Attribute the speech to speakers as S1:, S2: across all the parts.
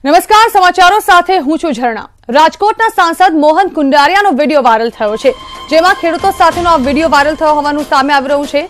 S1: નમસ્કાર, સમાચારો સાથે હું છું ઝરણા। રાજકોટના સાંસદ મોહન કુંડારિયાનો વિડીયો વાયરલ થયો છે, જેમાં ખેડૂતો સાથેનો આ વિડીયો વાયરલ થયો હોવાનું સામે આવી રહ્યું છે।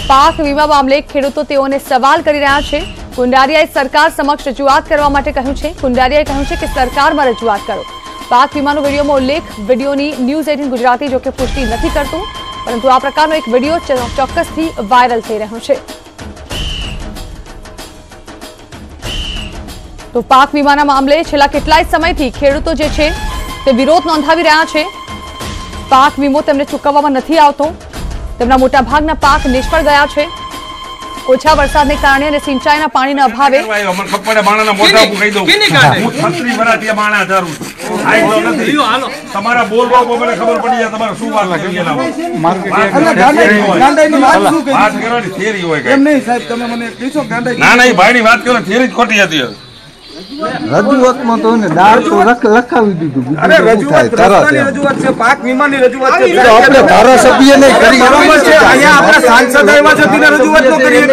S1: પાક વીમા મામલે ખેડૂતો તેઓને સવાલ કરી રહ્યા છે। કુંડારિયાએ સરકાર સમક્ષ રજૂઆત કરવા માટે કહ્યું છે। કુંડારિયાએ કહ્યું છે કે સરકારમાં રજૂઆત કરો। પાક વીમાનો વિડીયોમાં ઉલ્લેખ વિડીયોની ન્યૂઝ 18 ગુજરાતી જો કે પુષ્ટિ નથી કરતું, પરંતુ આ પ્રકારનો એક વિડીયો ચોક્કસથી વાયરલ થઈ રહ્યો છે। तो पाक वीमाना मामले छेल्ला केटलाय समयथी खेडूतो जे छे ते विरोध नोंधावी रह्या छे। पाक वीमो तेमने चूकववामां नथी आवतो। तेमना मोटा भागना पाक निष्फळ गया छे। ओछा वरसादने कारणे अने सिंचाईना पाणीना अभावे
S2: अमर कपड़े बाणाना मोटा कही दઉં હું 36 વર્ષથી બાણા ધારું આઈ તો નથી તમારા બોલવા પર મને ખબર પડી જાય તમારે શું વાત કરી એના માર્કેટ ગાંડાઈની વાત શું કહી વાત કરવાની થિયરી હોય કે એમ નહીં સાહેબ તમે મને કીધો ગાંડાઈ ના ના ભાઈની વાત કરો થિયરી જ ખોટી હતી।
S3: રજૂઆતમાં તો ને દાળ તો લખાવી દીધું।
S2: અરે રજૂઆત રસ્તાની રજૂઆત છે, પાક વીમાની રજૂઆત છે,
S3: આપણે ધારાસભ્યને કરી
S2: બરાબર છે। અહીંયા આપણા સાંસદ આવ્યા છે તેને રજૂઆત તો કરીએ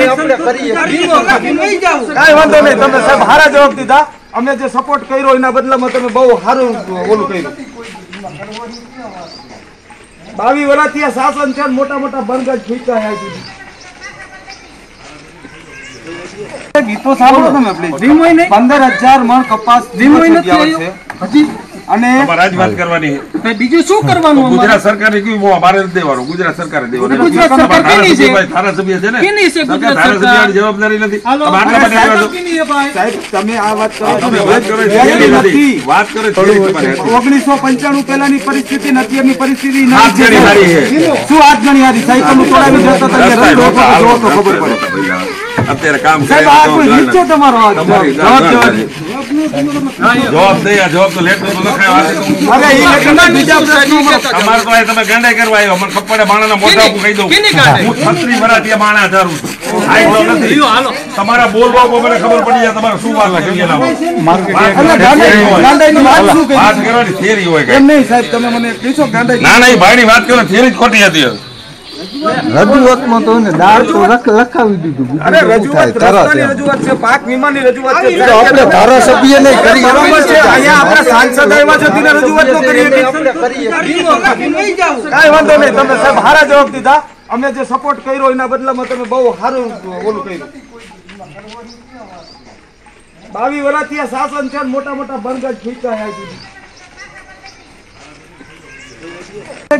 S2: કાઈ વાંધો નહીં। તમે સાહેબ હારા જવાબ દીધા। અમે જે સપોર્ટ કર્યો એના બદલામાં તમે બહુ સારું ઓલું કર્યું। 22 વર્ષથી આ શાસન છે, મોટા મોટા બરગદ ફૂટ્યા છે સુધી
S3: ગીતો સાંભળો તમે પ્લીઝ। 15000 મણ કપાસ હજી અને
S2: રાજ વાત કરવાની છે।
S3: બીજું શું કરવાનું?
S2: ગુજરાત સરકારે કીધું મારે દેવાનું, ગુજરાત સરકારે દેવાનું।
S3: ગુજરાત સરકાર કેની છે?
S2: ધારાસભ્ય છે ને,
S3: કેની છે ગુજરાત
S2: ધારાસભ્યની જવાબદારી નથી। આટલા માટે
S3: સાહેબ તમે આ વાત કરો,
S2: તમે વાત કરો વાત કરો
S3: 1995 પહેલાની પરિસ્થિતિ નથી, એમની પરિસ્થિતિ
S2: હાથ ગણી હારી છે।
S3: શું હાથ ગણી હારી? સાયકલ તોડાવી જતો તો ખબર પડે।
S2: અત્યારે કામ કરે
S3: સાહેબ આ કોઈ રીત છે તમારો?
S2: જવાબ દે, જવાબ તો લેતો તો લખાય।
S3: અરે એ લેખના બીજા પ્રશ્નો
S2: અમાર તો તમે ગાંડાઈ કરવા આવ્યો, અમર કપડે બાણાના મોટા કહી દઉં હું 36 વર્ષથી બાણા ધારું આઈ તો નથી તમારા બોલવા પર મને ખબર પડી જાય તમારે શું વાત કરી એના માર્કેટ
S3: ગાંડાઈની વાત શું કહી
S2: વાત કરવાની થિયરી હોય કે
S3: એમ નહીં સાહેબ તમે મને કીધો ગાંડાઈ
S2: ના ના ભાઈની વાત કરો થિયરી જ ખોટી હતી।
S3: રજૂઆતમાં તો ને દાળ તો લખાવી દીધું।
S2: અરે રજૂઆત રસ્તાની રજૂઆત છે, પાક વીમાની રજૂઆત છે,
S3: આપણે ધારાસભ્યને કરી
S2: બરાબર છે। અહીંયા આપણા સાંસદ આવ્યા છે તેને રજૂઆત તો કરીએ કાઈ વાંધો નહીં। તમે સાહેબ હારા જવાબ દીધા। અમે જે સપોર્ટ કર્યો એના બદલામાં તમે બહુ સારું ઓલું કર્યું। 22 વર્ષથી આ શાસન છે, મોટા મોટા બરગદ ફૂટ્યા છે સુધી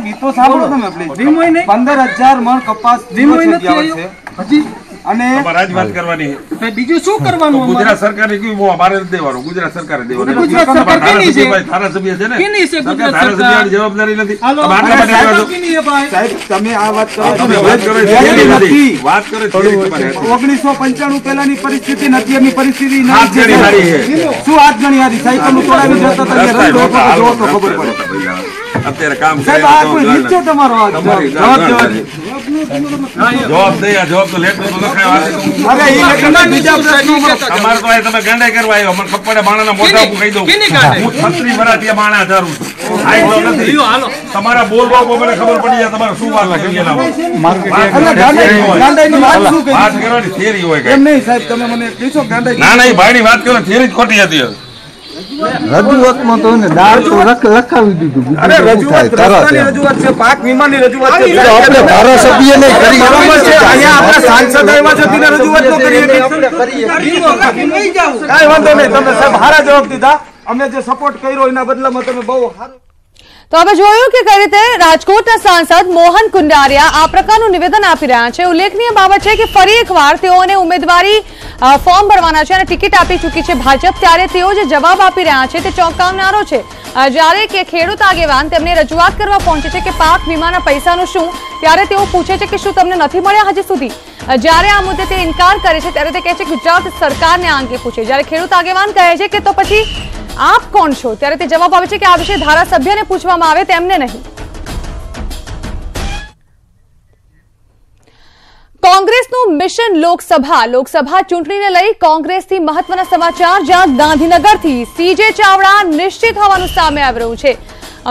S3: ગીતો સાંભળો તમે પ્લીઝ। 15000 મણ કપાસ હજી અને
S2: રાજ વાત કરવાની છે।
S3: બીજું શું કરવાનું?
S2: ગુજરાત સરકારે કીધું મારે દેવાનું, ગુજરાત સરકારે દેવાનું।
S3: ગુજરાત સરકાર કેની છે?
S2: ધારાસભ્ય છે ને,
S3: કેની છે ગુજરાત સરકાર?
S2: ધારાસભ્યની જવાબદારી નથી।
S3: આટલા માટે સાહેબ તમે આ વાત કરો,
S2: તમે વાત કરો વાત કરો
S3: 1995 પહેલાની પરિસ્થિતિ નથી, એમની પરિસ્થિતિ
S2: હાથ ગણી હારી છે।
S3: શું હાથ ગણી હારી? સાયકલ તોડાવી જતો તો ખબર પડે।
S2: અત્યારે કામ કરે
S3: સાહેબ આ કોઈ રીત છે તમારો?
S2: જવાબ દે, જવાબ તો લેતો તો લખાય।
S3: અરે એ લેખના બીજા પ્રશ્નો
S2: અમાર તો તમે ગાંડાઈ કરવા આવ્યો, અમર કપડે બાણાના મોટા કહી દઉં હું 36 વર્ષથી બાણા ધારું આઈ તો નથી તમારા બોલવા પર મને ખબર પડી જાય તમારે શું વાત કરી એના માર્કેટ
S3: ગાંડાઈની વાત શું કહી
S2: વાત કરવાની થિયરી હોય કે
S3: એમ નહીં સાહેબ તમે મને કીધો ગાંડાઈ
S2: ના ના ભાઈની વાત કરો થિયરી જ ખોટી હતી।
S3: રજૂઆતમાં તો ને દાળ તો લખાવી દીધું।
S2: અરે રજૂઆત રસ્તાની રજૂઆત છે, પાક વીમાની રજૂઆત છે,
S3: આપણે ધારાસભ્યને કરી
S2: બરાબર છે। અહીંયા આપણા સાંસદ આવ્યા છે તેને રજૂઆત તો કરીએ કાઈ વાંધો નહીં। તમે સાહેબ હારા જવાબ દીધા। અમે જે સપોર્ટ કર્યો એના બદલામાં તમે બહુ સારું।
S1: તો હવે જોયું કે કઈ રીતે રાજકોટના સાંસદ મોહન કુંડારિયા આ પ્રકારનું નિવેદન આપી રહ્યા છે। ઉલ્લેખનીય બાબત છે કે ફરી એકવાર તેઓને ઉમેદવારી ફોર્મ ભરવાના છે અને ટિકિટ આપી ચૂકી છે ભાજપ, ત્યારે તેઓ જે જવાબ આપી રહ્યા છે તે ચોંકાવનારો છે। જ્યારે કે ખેડૂત આગેવાન તેમને રજૂઆત કરવા પહોંચે છે કે પાક વીમાના પૈસાનું શું, ત્યારે તેઓ પૂછે છે કે શું તમને નથી મળ્યા હજી સુધી? જ્યારે આ મુદ્દે તે ઇનકાર કરે છે ત્યારે તે કહે છે ગુજરાત સરકારને આ અંગે પૂછે। જ્યારે ખેડૂત આગેવાન કહે છે કે તો પછી આપ કોણ છો, ત્યારે તે જવાબ આવે છે કે આ વિશે ધારાસભ્યને પૂછવામાં આવે, તેમને નહીં। કોંગ્રેસનું મિશન લોકસભા ચૂંટણીને લઈ કોંગ્રેસથી મહત્વના સમાચાર, જ્યાં ગાંધીનગરથી સીજે ચાવડા નિશ્ચિત હોવાનું સામે આવી રહ્યું છે।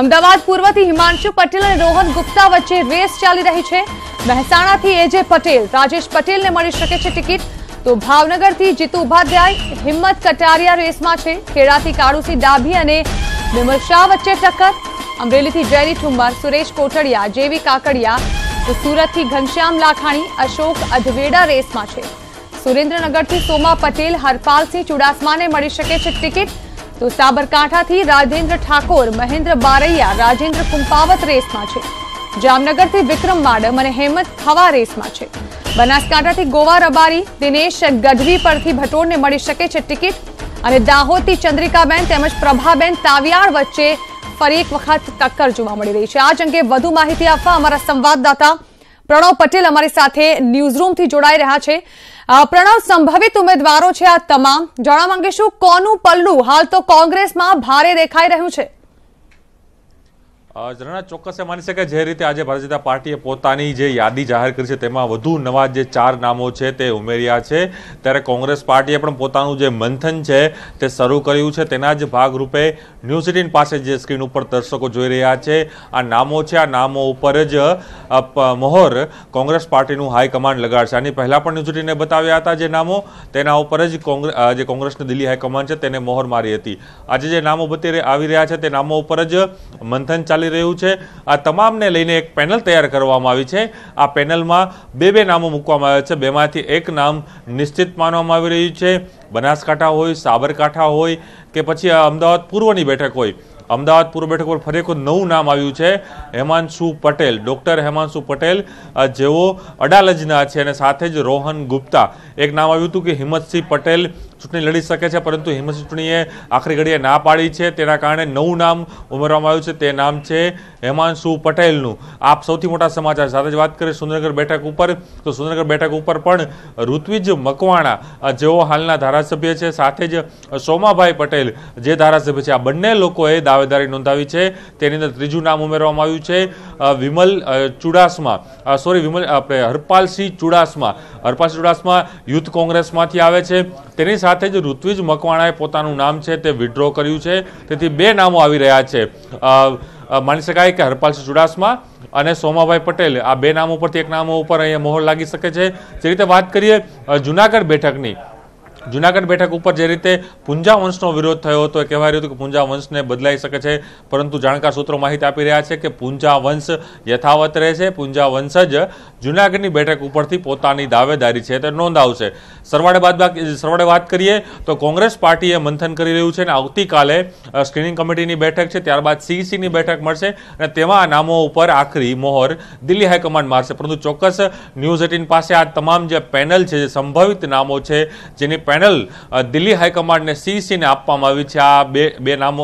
S1: અમદાવાદ પૂર્વથી હિમાંશુ પટેલ અને રોહન ગુપ્તા વચ્ચે રેસ ચાલી રહી છે। મહેસાણાથી એજે પટેલ, રાજેશ પટેલને મળી શકે છે ટિકિટ। તો ભાવનગરથી જીતુ ઉપાધ્યાય હિંમત કટારિયા રેસમાં છે। ખેડાથી કાળુસિંહ ડાભી અને વિમલ શાહ વચ્ચે ટક્કર। અમરેલીથી જયરી ઠુમ્મર, સુરેશ કોટડિયા, જેવી કાકડિયા, તો સુરતથી ઘનશ્યામ લાખાણી, અશોક અધવેડા રેસમાં છે। સુરેન્દ્રનગરથી સોમા પટેલ, હરપાલસિંહ ચુડાસમાને મળી શકે છે ટિકિટ। તો સાબરકાંઠાથી રાજેન્દ્ર ઠાકોર, મહેન્દ્ર બારૈયા, રાજેન્દ્ર કુંપાવત રેસમાં છે। જામનગરથી વિક્રમ માડમ અને હેમંત ખવા રેસમાં છે। બનાસકાંઠાથી ગોવા રબારી, દિનેશ ગઢવી પરથી ભટોળને મળી શકે છે ટિકિટ અને દાહોદથી ચંદ્રિકાબેન તેમજ પ્રભાબેન તાવિયાડ વચ્ચે ફરી એક વખત ટક્કર જોવા મળી રહી છે। આ અંગે વધુ માહિતી આપવા અમારા સંવાદદાતા પ્રણવ પટેલ અમારી સાથે ન્યૂઝરૂમથી જોડાઈ રહ્યા છે। પ્રણવ, સંભવિત ઉમેદવારો છે આ તમામ, જાણવા માંગીશું કોનું પલ્લું હાલ તો કોંગ્રેસમાં ભારે દેખાઈ રહ્યું છે?
S4: ઝરણા, ચોક્કસ માની શકાય જે રીતે આજે ભારતીય જનતા પાર્ટીએ પોતાની જે યાદી જાહેર કરી છે તેમાં વધુ નવા જે 4 નામો છે તે ઉમેર્યા છે, ત્યારે કોંગ્રેસ પાર્ટીએ પણ પોતાનું જે મંથન છે તે શરૂ કર્યું છે। તેના જ ભાગરૂપે ન્યૂઝ 18 પાસે જે સ્ક્રીન ઉપર દર્શકો જોઈ રહ્યા છે આ નામો છે, આ નામો ઉપર જ મહોર કોંગ્રેસ પાર્ટીનું હાઈકમાન્ડ લગાડશે। આની પહેલા પણ ન્યૂઝ 18ને બતાવ્યા હતા જે નામો, તેના ઉપર જ જે કોંગ્રેસની દિલ્હી હાઈકમાન્ડ છે તેને મહોર મારી હતી। આજે જે નામો આવી રહ્યા છે તે નામો ઉપર જ મંથન ચાલી રહ્યું છે। આ તમામને લઈને એક પેનલ તૈયાર કરવામાં આવી છે। આ પેનલમાં બે નામો મૂકવામાં આવ્યા છે, બેમાંથી એક નામ નિશ્ચિત માનવામાં આવી રહ્યું છે। બનાસકાંઠા હોય, સાબરકાંઠા હોય કે પછી અમદાવાદ પૂર્વની બેઠક હોય, અમદાવાદ પૂર્વ બેઠક પર ફરી એક નવું નામ આવ્યું છે, હેમાંશુ પટેલ, ડોક્ટર હેમાંશુ પટેલ, જેઓ અડાલજના છે, અને સાથે જ રોહન ગુપ્તા। એક નામ આવ્યું હતું કે હિંમતસિંહ પટેલ ચૂંટણી લડી શકે છે, પરંતુ હિંમતસિંહ ચૂંટણીએ આખરી ઘડીએ ના પાડી છે, તેના કારણે નવું નામ ઉમેરવામાં આવ્યું છે, તે નામ છે હેમાંશુ પટેલનું। આપ સૌથી મોટા સમાચાર સાથે જ વાત કરીએ સુરેન્દ્રનગર બેઠક ઉપર, તો સુરેન્દ્રનગર બેઠક ઉપર પણ ઋત્વિજ મકવાણા જેઓ હાલના ધારાસભ્ય છે, સાથે જ સોમાભાઈ પટેલ જે ધારાસભ્ય છે, આ બંને લોકોએ દાવેદારી નોંધાવી છે। તેની અંદર ત્રીજું નામ ઉમેરવામાં આવ્યું છે વિમલ ચુડાસમા, હરપાલસિંહ ચુડાસમા। હરપાલસિંહ ચુડાસમા યુથ કોંગ્રેસમાંથી આવે છે, તેની સાથે જ ઋત્વિજ મકવાણાએ પોતાનું નામ છે તે વિડ્રો કર્યું છે। તેથી બે નામો આવી રહ્યા છે। માની શકાય કે હરપાલસિંહ ચુડાસમા અને સોમાભાઈ પટેલ, આ બે નામો પરથી એક નામો ઉપર અહીંયા મહોર લાગી શકે છે। જે રીતે વાત કરીએ જુનાગઢ બેઠકની, જુનાગઢ બેઠક ઉપર જે રીતે પુંજા વંશનો વિરોધ થયો હતો, કહેવાય રહ્યું હતું કે પુંજા વંશને બદલાઈ શકે છે, પરંતુ જાણકાર સૂત્રો માહિતી આપી રહ્યા છે કે પુંજા વંશ યથાવત રહેશે। પુંજા વંશ જ જુનાગઢની બેઠક ઉપરથી પોતાની દાવેદારી છે તે નોંધાવશે। સરવાળે વાત કરીએ તો કોંગ્રેસ પાર્ટીએ મંથન કરી રહ્યું છે અને આવતીકાલે સ્ક્રીનિંગ કમિટીની બેઠક છે, ત્યારબાદ CECની બેઠક મળશે અને તેમાં આ નામો ઉપર આખરી મહોર દિલ્હી હાઈકમાન્ડ મારશે। પરંતુ ચોક્કસ ન્યૂઝ 18 પાસે આ તમામ જે પેનલ છે, જે સંભવિત નામો છે, જેની પેનલ દિલ્હી હાઈકમાન્ડને CECને આપવામાં આવી છે, આ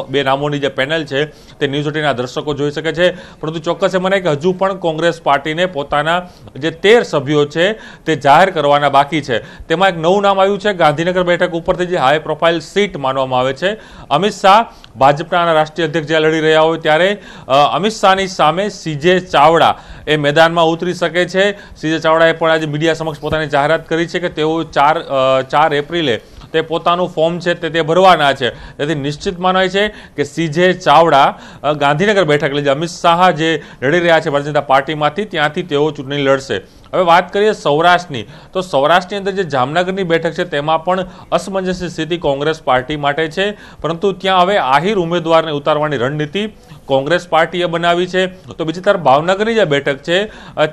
S4: બે નામોની જે પેનલ છે તે ન્યૂઝ 18ના દર્શકો જોઈ શકે છે। પરંતુ ચોક્કસ મને કે હજુ પણ કોંગ્રેસ પાર્ટીને પોતાના જે 13 સભ્યો છે તે જાહેર કરવાના બાકી છે। તેમાં એક નવું નામ આવ્યું છે ગાંધીનગર બેઠક ઉપરથી, જે હાઈ પ્રોફાઇલ સીટ માનવામાં આવે છે। અમિત શાહ ભાજપના રાષ્ટ્રીય અધ્યક્ષ જ્યાં લડી રહ્યા હોય ત્યારે અમિત શાહની સામે CJ ચાવડા એ મેદાનમાં ઉતરી શકે છે। CJ ચાવડાએ પણ આજે મીડિયા સમક્ષ પોતાની જાહેરાત કરી છે કે તેઓ 4 એપ્રિલે તે પોતાનું ફોર્મ છે તે ભરવાના છે। તેથી નિશ્ચિત માનવાય છે કે CJ ચાવડા ગાંધીનગર બેઠક એટલે અમિત શાહ જે લડી રહ્યા છે ભારતીય જનતા પાર્ટીમાંથી, ત્યાંથી તેઓ ચૂંટણી લડશે। હવે વાત કરીએ સૌરાષ્ટ્રની, તો સૌરાષ્ટ્રની અંદર જે જામનગરની બેઠક છે તેમાં પણ અસમંજસની સ્થિતિ કોંગ્રેસ પાર્ટી માટે છે, પરંતુ ત્યાં હવે આહિર ઉમેદવારને ઉતારવાની રણનીતિ કોંગ્રેસ પાર્ટીએ બનાવી છે। તો બીજી તરફ ભાવનગરની જે બેઠક છે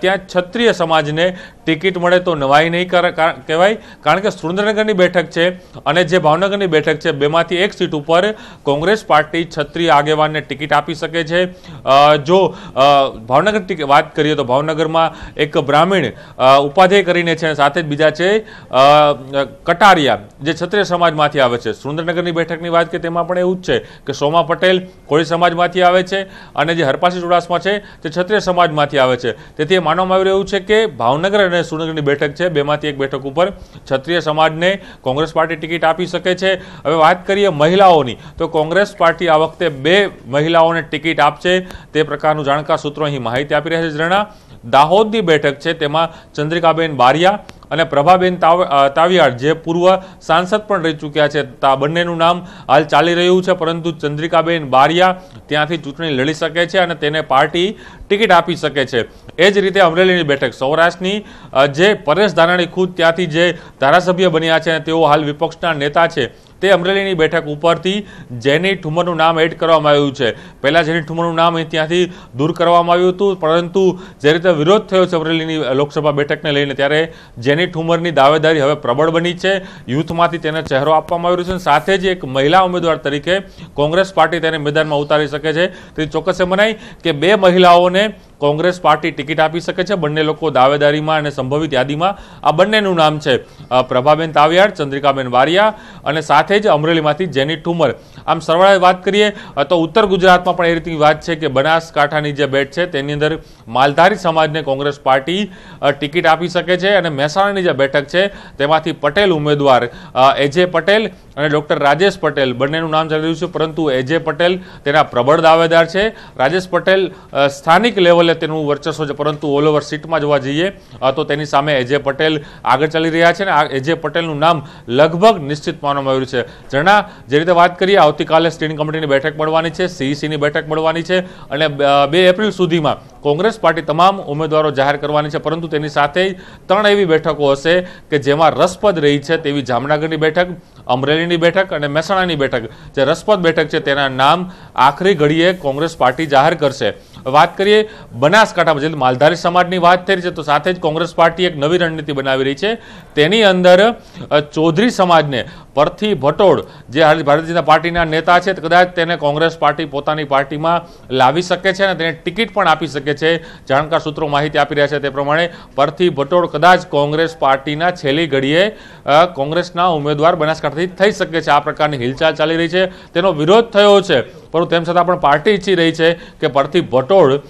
S4: ત્યાં ક્ષત્રિય સમાજને ટિકિટ મળે તો નવાઈ નહીં કહેવાય, કારણ કે સુરેન્દ્રનગરની બેઠક છે અને જે ભાવનગરની બેઠક છે, બેમાંથી એક સીટ ઉપર કોંગ્રેસ પાર્ટી ક્ષત્રિય આગેવાનને ટિકિટ આપી શકે છે। જો ભાવનગર વાત કરીએ તો ભાવનગરમાં એક બ્રાહ્મણ ઉપાધ્યાય કરીને છે, સાથે જ બીજા છે કટારિયા જે ક્ષત્રિય સમાજમાંથી આવે છે। સુરેન્દ્રનગરની બેઠકની વાત કરીએ તેમાં પણ એવું જ છે કે સોમા પટેલ કોળી સમાજમાંથી આવે છે અને જે હરપાલસિંહ ચુડાસમા છે તે ક્ષત્રિય સમાજમાંથી આવે છે। તેથી એ માનવામાં આવી રહ્યું છે કે ભાવનગર અને સુરેન્દ્રનગરની બેઠક છે, બેમાંથી એક બેઠક ઉપર ક્ષત્રિય સમાજને કોંગ્રેસ પાર્ટી ટિકિટ આપી શકે છે। હવે વાત કરીએ મહિલાઓની, તો કોંગ્રેસ પાર્ટી આ વખતે 2 મહિલાઓને ટિકિટ આપશે, તે પ્રકારનું જાણકાર સૂત્રો અહીં માહિતી આપી રહ્યા છે। દાહોદની બેઠક છે તેમાં ચંદ્રિકાબેન બારિયા અને પ્રભાબેન તાવિયાડ જે પૂર્વ સાંસદ પણ રહી ચૂક્યા છે, આ બંનેનું નામ હાલ ચાલી રહ્યું છે, પરંતુ ચંદ્રિકાબેન બારિયા ત્યાંથી ચૂંટણી લડી શકે છે અને તેને પાર્ટી ટિકિટ આપી શકે છે। એ જ રીતે અમરેલીની બેઠક સૌરાષ્ટ્રની જે પરેશ ધાનાણી ખુદ ત્યાંથી જે ધારાસભ્ય બન્યા છે અને તેઓ હાલ વિપક્ષના નેતા છે, તે અમરેલીની બેઠક ઉપરથી જેની ઠુમરનું નામ એડ કરવામાં આવ્યું છે। પહેલા જેની ઠુમરનું નામ ત્યાંથી દૂર કરવામાં આવ્યું હતું, પરંતુ જે રીતે વિરોધ થયો છે અમરેલીની લોકસભા બેઠકને લઈને, ત્યારે જેની ઠુમરની દાવેદારી હવે પ્રબળ બની છે। યુથમાંથી તેને ચહેરો આપવામાં આવ્યો છે, સાથે જ એક મહિલા ઉમેદવાર તરીકે કોંગ્રેસ પાર્ટી તેને મેદાનમાં ઉતારી શકે છે। તે ચોક્કસ મનાય કે 2 મહિલાઓને કોંગ્રેસ પાર્ટી ટિકિટ આપી શકે છે। બંને લોકો દાવેદારીમાં અને સંભવિત યાદીમાં આ બંનેનું નામ છે, પ્રભાબેન તાવિયાડ, ચંદ્રિકાબેન બારિયા અને સાથે જ અમરેલીમાંથી જેની ઠુમર। આમ સરવાળે વાત કરીએ તો ઉત્તર ગુજરાતમાં પણ એ રીતની વાત છે કે બનાસકાંઠાની જે બેઠક છે તેની અંદર માલધારી સમાજને કોંગ્રેસ પાર્ટી ટિકિટ આપી શકે છે અને મહેસાણાની જે બેઠક છે તેમાંથી પટેલ ઉમેદવાર એજે પટેલ અને ડોક્ટર રાજેશ પટેલ બંનેનું નામ ચાલી રહ્યું છે, પરંતુ એજે પટેલ તેના પ્રબળ દાવેદાર છે। રાજેશ પટેલ સ્થાનિક લેવલે તેનું વર્ચસ્વ છે, પરંતુ ઓલ ઓવર સીટમાં જોવા જઈએ તો તેની સામે એજે પટેલ આગળ ચાલી રહ્યા છે અને એજે પટેલનું નામ લગભગ નિશ્ચિત માનવામાં આવ્યું છે। જણા જે રીતે વાત કરીએ, આવતીકાલે સ્ટેન્ડિંગ કમિટીની બેઠક મળવાની છે, સીઈસીની બેઠક મળવાની છે અને 2 એપ્રિલ સુધીમાં કોંગ્રેસ પાર્ટી તમામ ઉમેદવારો જાહેર કરવાની છે, પરંતુ તેની સાથે 3 એવી બેઠકો હશે કે જેમાં રસપ્રદ રહી છે, તેવી જામનગરની બેઠક, અમરેલીની બેઠક અને મહેસાણાની બેઠક। જે રસપ્રદ બેઠક છે તેના નામ આખરી ઘડીએ કોંગ્રેસ પાર્ટી જાહેર કરશે। વાત કરીએ બનાસકાંઠામાં, જે માલધારી સમાજની વાત થઈ છે, તો સાથે જ કોંગ્રેસ પાર્ટી એક નવી રણનીતિ બનાવી રહી છે। તેની અંદર ચૌધરી સમાજને પરથી ભટોડ જે ભારતીય જનતા પાર્ટીના નેતા છે, કદાચ તેને કોંગ્રેસ પાર્ટી પોતાની પાર્ટીમાં લાવી શકે છે અને તેને ટિકિટ પણ આપી શકે છે। જાણકાર સૂત્રો માહિતી આપી રહ્યા છે તે પ્રમાણે પરથી ભટોડ કદાચ કોંગ્રેસ પાર્ટીના છેલ્લી ઘડીએ કોંગ્રેસના ઉમેદવાર બનાસકાંઠાથી થઈ શકે છે। આ પ્રકારની હિલચાલ ચાલી રહી છે, તેનો વિરોધ થયો છે, પરંતુ તેમ છતાં પણ પાર્ટી ઈચ્છી રહી છે કે પરથી ભટોડ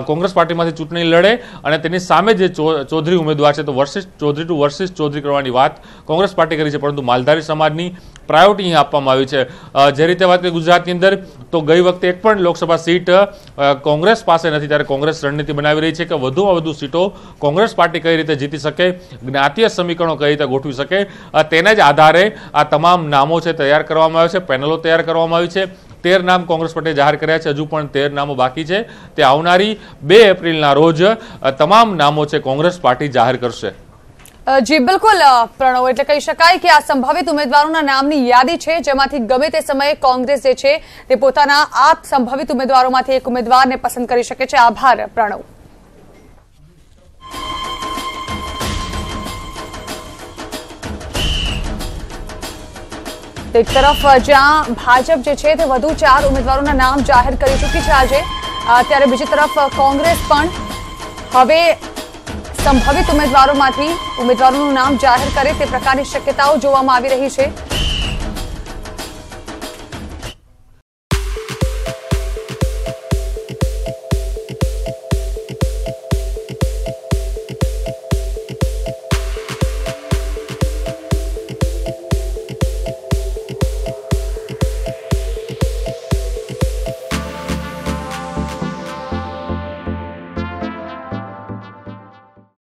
S4: કોંગ્રેસ પાર્ટીમાંથી ચૂંટણી લડે અને તેની સામે જે ચૌધરી ઉમેદવાર છે તો versus Chaudhary two versus Chaudhary કરવાની વાત કોંગ્રેસ પાર્ટી કરી છે, પરંતુ માલધારી સમાજની પ્રાયોરિટી અહીં આપવામાં આવી છે। જે રીતે વાત કરીએ ગુજરાતની અંદર, તો ગઈ વખતે એક પણ લોકસભા સીટ કોંગ્રેસ પાસે નથી, ત્યારે કોંગ્રેસ રણનીતિ બનાવી રહી છે કે વધુમાં વધુ સીટો કોંગ્રેસ પાર્ટી કઈ રીતે જીતી શકે, જ્ઞાતીય સમીકરણો કઈ રીતે ગોઠવી શકે, તેને જ આધારે આ તમામ નામો છે તૈયાર કરવામાં આવ્યા છે, પેનલો તૈયાર કરવામાં આવી છે। 13 નામ કોંગ્રેસ પાર્ટીએ જાહેર કર્યા છે, હજુ પણ 13 નામો બાકી છે, તે આવનારી 2 એપ્રિલના રોજ તમામ નામો છે કોંગ્રેસ પાર્ટી જાહેર કરશે।
S1: જી બિલકુલ પ્રણવ, એટલે કહી શકાય કે આ સંભવિત ઉમેદવારોના નામની યાદી છે, જેમાંથી ગમે તે સમયે કોંગ્રેસ જે છે તે પોતાના આ સંભવિત ઉમેદવારોમાંથી એક ઉમેદવારને પસંદ કરી શકે છે। આભાર પ્રણવ। એક તરફ જ્યાં ભાજપ જે છે તે વધુ 4 ઉમેદવારોના નામ જાહેર કરી ચૂકી છે આજે, ત્યારે બીજી તરફ કોંગ્રેસ પણ હવે સંભવિત ઉમેદવારોમાંથી ઉમેદવારોનું નામ જાહેર કરે તે પ્રકારની શક્યતાઓ જોવામાં આવી રહી છે।